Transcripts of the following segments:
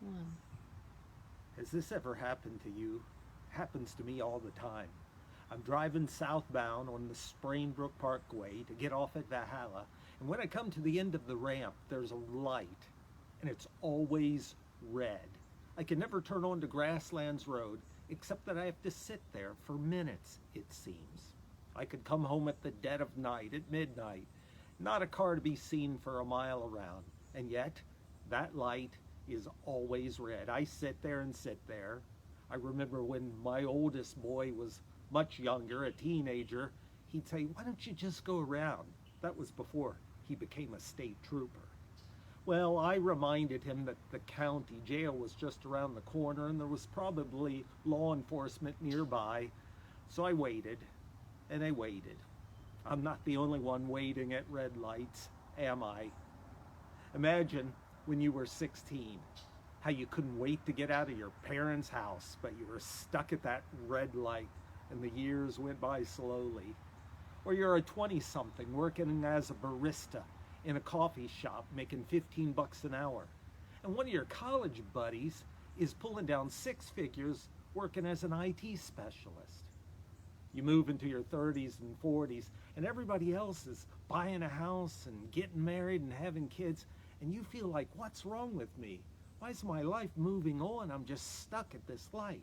One. Has this ever happened to you? Happens to me all the time. I'm driving southbound on the Sprainbrook Parkway to get off at Valhalla, and when I come to the end of the ramp, there's a light, and it's always red. I can never turn onto Grasslands Road, except that I have to sit there for minutes, it seems. I could come home at the dead of night, at midnight, not a car to be seen for a mile around, and yet that light is always red. I sit there and sit there. I remember when my oldest boy was much younger, a teenager, he'd say, "Why don't you just go around?" That was before he became a state trooper. Well, I reminded him that the county jail was just around the corner and there was probably law enforcement nearby. So I waited and I waited. I'm not the only one waiting at red lights, am I? Imagine when you were 16, how you couldn't wait to get out of your parents' house, but you were stuck at that red light and the years went by slowly. Or you're a 20-something working as a barista in a coffee shop making 15 bucks an hour. And one of your college buddies is pulling down six figures working as an IT specialist. You move into your 30s and 40s and everybody else is buying a house and getting married and having kids, and you feel like, what's wrong with me? Why is my life moving on? I'm just stuck at this light.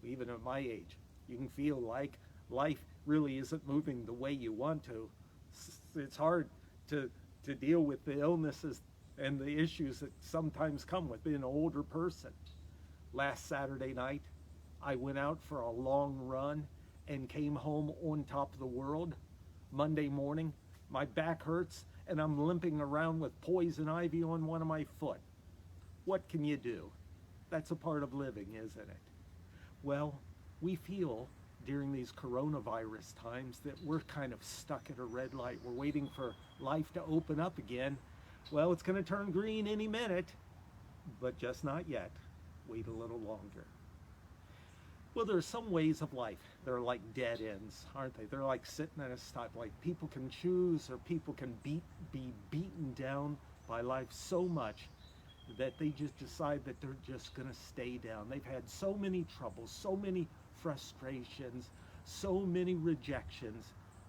Even at my age, you can feel like life really isn't moving the way you want to. It's hard to deal with the illnesses and the issues that sometimes come with being an older person. Last Saturday night, I went out for a long run and came home on top of the world. Monday morning, my back hurts and I'm limping around with poison ivy on one of my foot. What can you do? That's a part of living, isn't it? Well, we feel during these coronavirus times that we're kind of stuck at a red light. We're waiting for life to open up again. Well, it's going to turn green any minute, but just not yet. Wait a little longer. Well, there are some ways of life that are like dead ends, aren't they? They're like sitting at a stoplight. People can choose, or people can be beaten down by life so much that they just decide that they're just going to stay down. They've had so many troubles, so many frustrations, so many rejections,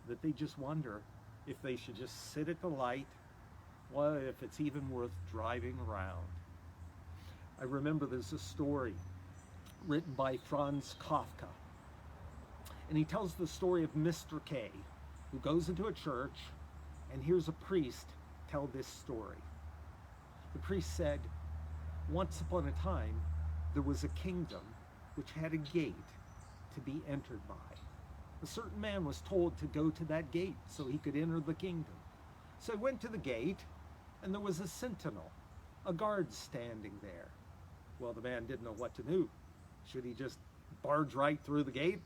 that they just wonder if they should just sit at the light, well, if it's even worth driving around. I remember there's a story written by Franz Kafka, and he tells the story of Mr. K, who goes into a church and hears a priest tell this story. The priest said, once upon a time, there was a kingdom which had a gate to be entered by. A certain man was told to go to that gate so he could enter the kingdom. So he went to the gate, and there was a sentinel, a guard standing there. Well, the man didn't know what to do. Should he just barge right through the gate,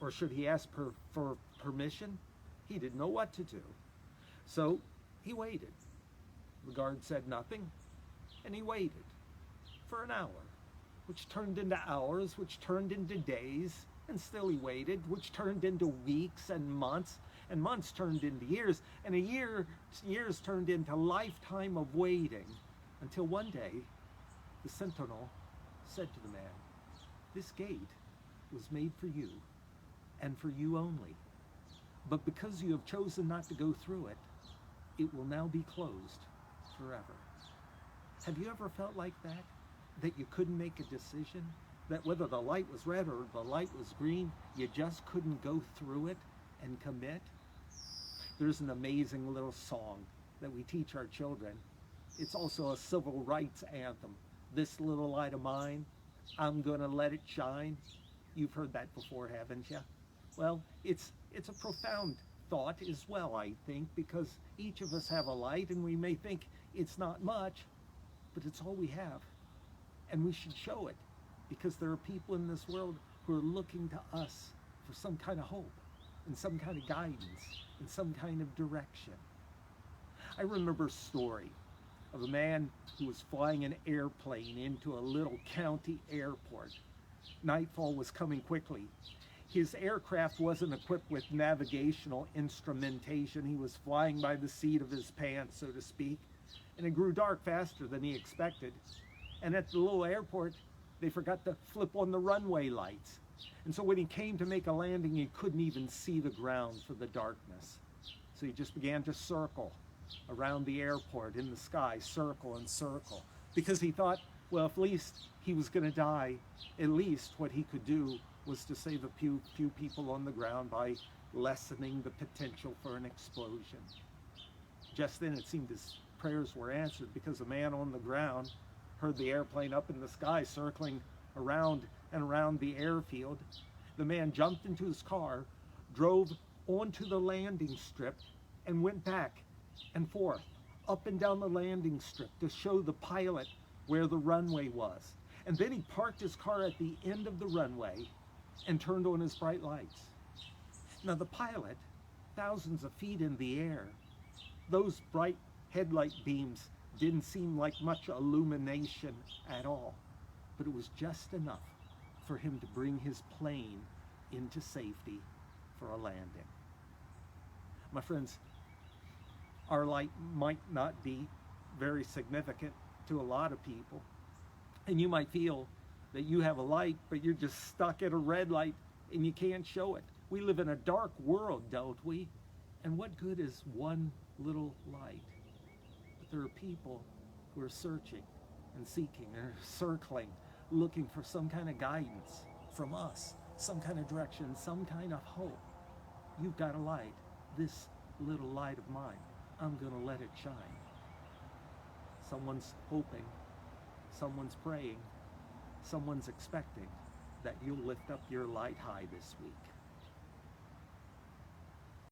or should he ask for permission? He didn't know what to do. So he waited. The guard said nothing, and he waited for an hour, which turned into hours, which turned into days, and still he waited, which turned into weeks and months turned into years, and years turned into a lifetime of waiting, until one day the sentinel said to the man, "This gate was made for you, and for you only. But because you have chosen not to go through it, it will now be closed forever." Have you ever felt like that? That you couldn't make a decision? That whether the light was red or the light was green, you just couldn't go through it and commit? There's an amazing little song that we teach our children. It's also a civil rights anthem. "This little light of mine, I'm gonna let it shine." You've heard that before, haven't you? Well, it's a profound thought as well, I think, because each of us have a light and we may think it's not much, but it's all we have. And we should show it, because there are people in this world who are looking to us for some kind of hope and some kind of guidance and some kind of direction. I remember a story of a man who was flying an airplane into a little county airport. Nightfall was coming quickly. His aircraft wasn't equipped with navigational instrumentation. He was flying by the seat of his pants, so to speak, and it grew dark faster than he expected. And at the little airport, they forgot to flip on the runway lights. And so when he came to make a landing, he couldn't even see the ground for the darkness. So he just began to circle around the airport in the sky, circle and circle, because he thought, well, if at least he was going to die, at least what he could do was to save a few people on the ground by lessening the potential for an explosion. Just then it seemed his prayers were answered, because a man on the ground heard the airplane up in the sky circling around and around the airfield. The man jumped into his car, drove onto the landing strip, and went back and forth, up and down the landing strip to show the pilot where the runway was. And then he parked his car at the end of the runway and turned on his bright lights. Now the pilot, thousands of feet in the air, those bright headlight beams didn't seem like much illumination at all, but it was just enough for him to bring his plane into safety for a landing. My friends, our light might not be very significant to a lot of people, and you might feel that you have a light, but you're just stuck at a red light and you can't show it. We live in a dark world, don't we? And what good is one little light? But there are people who are searching and seeking and circling, looking for some kind of guidance from us, some kind of direction, some kind of hope. You've got a light, this little light of mine. I'm going to let it shine. Someone's hoping, someone's praying, someone's expecting that you'll lift up your light high this week.